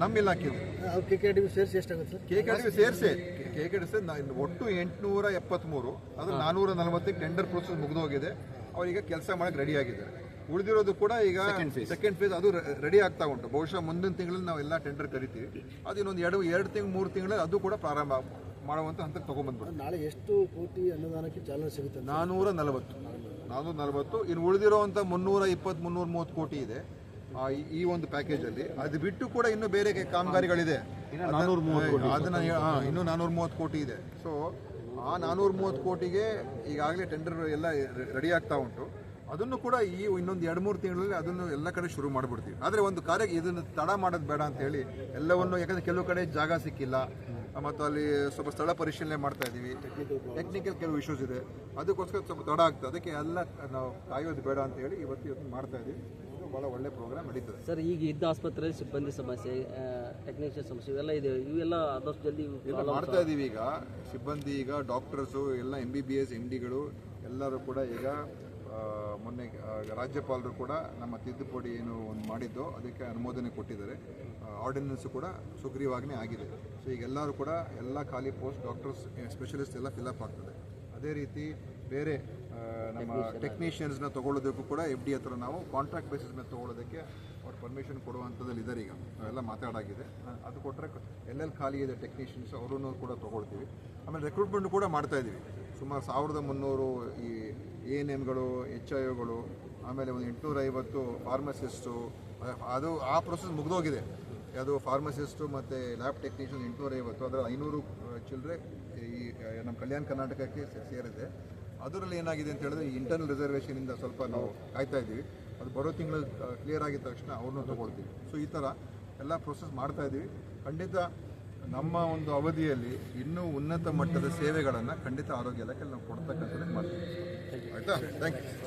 ನಮ್ಮ ಇಲಾಖೆ KKDB ಸೇರಿಸಿ ಎಷ್ಟಾಗುತ್ತೆ ಸರ್? KKDB ಸೇರಿಸಿ ಒಟ್ಟು 873, ಅದು 440 ಟೆಂಡರ್ ಪ್ರೋಸೆಸ್ ಮುಗಿದೋಗಿದೆ. ಅವರೀಗ ಕೆಲಸ ಮಾಡಕ್ಕೆ ರೆಡಿ ಆಗಿದ್ದಾರೆ. ಉಳಿದಿರೋದು ಕೂಡ ಈಗ ಸೆಕೆಂಡ್ ಫೇಸ್ ಅದು ರೆಡಿ ಆಗ್ತಾ ಉಂಟು. ಬಹುಶಃ ಮುಂದಿನ ತಿಂಗಳಲ್ಲಿ ನಾವು ಎಲ್ಲ ಟೆಂಡರ್ ಕರಿತೀವಿ. ಅದು ಇನ್ನೊಂದು 2-3 ತಿಂಗಳಲ್ಲಿ ಅದು ಕೂಡ ಪ್ರಾರಂಭ ಮಾಡುವಂತ ಹಂತಕ್ಕೆ ತಗೊಂಡ್ಬಂದ್ಬಿಟ್ಟು. ನಾಳೆ ಎಷ್ಟು ಕೋಟಿ ಅನುದಾನಕ್ಕೆ ಚಾಲನೆ ಸಿಗುತ್ತೆ? 440. ಇನ್ನು ಉಳಿದಿರುವಂತ 320-330 ಕೋಟಿ ಇದೆ ಈ ಒಂದು ಪ್ಯಾಕೇಜ್ ಅಲ್ಲಿ. ಅದು ಬಿಟ್ಟು ಕೂಡ ಇನ್ನು ಬೇರೆ ಕಾಮಗಾರಿಗಳಿದೆ. ಅದನ್ನ ಇನ್ನು 430 ಕೋಟಿ ಇದೆ. ಸೊ ಆ 430 ಕೋಟಿಗೆ ಈಗಾಗಲೇ ಟೆಂಡರ್ ಎಲ್ಲ ರೆಡಿ ಆಗ್ತಾ ಉಂಟು. ಅದನ್ನು ಕೂಡ ಈ ಇನ್ನೊಂದು 2-3 ತಿಂಗಳಲ್ಲಿ ಅದನ್ನು ಎಲ್ಲ ಕಡೆ ಶುರು ಮಾಡಿಬಿಡ್ತೀವಿ. ಆದರೆ ಒಂದು ಕಾರ್ಯಕ್ಕೆ ಇದನ್ನು ತಡ ಮಾಡೋದು ಬೇಡ ಅಂತ ಹೇಳಿ ಎಲ್ಲವನ್ನು, ಯಾಕಂದ್ರೆ ಕೆಲವು ಕಡೆ ಜಾಗ ಸಿಕ್ಕಿಲ್ಲ ಮತ್ತು ಅಲ್ಲಿ ಸ್ವಲ್ಪ ಸ್ಥಳ ಪರಿಶೀಲನೆ ಮಾಡ್ತಾ ಇದ್ದೀವಿ. ಟೆಕ್ನಿಕಲ್ ಕೆಲವು ಇಶ್ಯೂಸ್ ಇದೆ, ಅದಕ್ಕೋಸ್ಕರ ಸ್ವಲ್ಪ ತಡ ಆಗ್ತದೆ. ಅದಕ್ಕೆ ಎಲ್ಲ ನಾವು ಕಾಯೋದು ಬೇಡ ಅಂತ ಹೇಳಿ ಇವತ್ತು ಮಾಡ್ತಾ ಇದ್ದೀವಿ. ಭಾಳ ಒಳ್ಳೆ ಪ್ರೋಗ್ರಾಮ್ ನಡೀತದೆ ಸರ್. ಈಗ ಇದ್ದ ಆಸ್ಪತ್ರೆಯಲ್ಲಿ ಸಿಬ್ಬಂದಿ ಸಮಸ್ಯೆ, ಟೆಕ್ನಿಷಿಯನ್ ಸಮಸ್ಯೆ ಇವೆಲ್ಲ ಇದೆ. ಇವೆಲ್ಲ ಆದಷ್ಟು ಜಲ್ದಿ ಮಾಡ್ತಾ ಇದ್ದೀವಿ. ಈಗ ಸಿಬ್ಬಂದಿ, ಈಗ ಡಾಕ್ಟರ್ಸು ಎಲ್ಲ MBBS MDಗಳು ಎಲ್ಲರೂ ಕೂಡ ಈಗ ಮೊನ್ನೆ ರಾಜ್ಯಪಾಲರು ಕೂಡ ನಮ್ಮ ತಿದ್ದುಪಡಿ ಏನು ಒಂದು ಮಾಡಿದ್ದೋ ಅದಕ್ಕೆ ಅನುಮೋದನೆ ಕೊಟ್ಟಿದ್ದಾರೆ. ಆರ್ಡಿನೆನ್ಸ್ ಕೂಡ ಸುಗ್ರೀವಾಜ್ಞೆ ಆಗಿದೆ. ಸೊ ಈಗ ಎಲ್ಲರೂ ಕೂಡ ಎಲ್ಲ ಖಾಲಿ ಪೋಸ್ಟ್ ಡಾಕ್ಟರ್ಸ್ ಸ್ಪೆಷಲಿಸ್ಟ್ ಎಲ್ಲ ಫಿಲಪ್ ಆಗ್ತದೆ. ಅದೇ ರೀತಿ ಬೇರೆ ನಮ್ಮ ಟೆಕ್ನಿಷಿಯನ್ಸ್ನ ತೊಗೊಳ್ಳೋದಕ್ಕೂ ಕೂಡ FD ಹತ್ರ ನಾವು ಕಾಂಟ್ರಾಕ್ಟ್ ಬೇಸಿಸ್ ಮೇಲೆ ತೊಗೊಳ್ಳೋದಕ್ಕೆ ಅವ್ರು ಪರ್ಮಿಷನ್ ಕೊಡುವಂಥದ್ದಲ್ಲಿ ಇದ್ದಾರೆ. ಈಗ ನಾವೆಲ್ಲ ಮಾತಾಡಾಗಿದೆ. ಅದು ಕೊಟ್ಟರೆ ಎಲ್ಲೆಲ್ಲಿ ಖಾಲಿ ಇದೆ ಟೆಕ್ನಿಷಿಯನ್ಸ್ ಅವರನ್ನು ಕೂಡ ತೊಗೊಳ್ತೀವಿ. ಆಮೇಲೆ ರೆಕ್ರೂಟ್ಮೆಂಟ್ ಕೂಡ ಮಾಡ್ತಾ ಇದ್ದೀವಿ. ಸುಮಾರು 1300 ಈ ANMಗಳು, HIOಗಳು, ಆಮೇಲೆ ಒಂದು 850 ಫಾರ್ಮಸಿಸ್ಟು. ಅದು ಆ ಪ್ರೊಸೆಸ್ ಮುಗಿದೋಗಿದೆ. ಅದು ಫಾರ್ಮಸಿಸ್ಟು ಮತ್ತು ಲ್ಯಾಬ್ ಟೆಕ್ನಿಷಿಯನ್ 850, ಅದರ 500 ಚಿಲ್ಲರೆ ಈ ನಮ್ಮ ಕಲ್ಯಾಣ ಕರ್ನಾಟಕಕ್ಕೆ ಸೇರಿದೆ. ಅದರಲ್ಲಿ ಏನಾಗಿದೆ ಅಂತ ಹೇಳಿದ್ರೆ ಈ ಇಂಟರ್ನಲ್ ರಿಸರ್ವೇಷನಿಂದ ಸ್ವಲ್ಪ ನಾವು ಕಾಯ್ತಾ ಇದ್ದೀವಿ. ಅದು ಬರೋ ತಿಂಗಳು ಕ್ಲಿಯರ್ ಆಗಿದ ತಕ್ಷಣ ಅವ್ರನ್ನೂ ತೊಗೊಳ್ತೀವಿ. ಸೊ ಈ ಥರ ಎಲ್ಲ ಪ್ರೊಸೆಸ್ ಮಾಡ್ತಾ ಇದ್ದೀವಿ. ಖಂಡಿತ ನಮ್ಮ ಒಂದು ಅವಧಿಯಲ್ಲಿ ಇನ್ನೂ ಉನ್ನತ ಮಟ್ಟದ ಸೇವೆಗಳನ್ನು ಖಂಡಿತ ಆರೋಗ್ಯ ಇಲಾಖೆಯಲ್ಲಿ ನಾವು ಕೊಡ್ತಕ್ಕಂಥದ್ದು ಮಾಡ್ತೀವಿ. ಆಯಿತಾ? Thank you.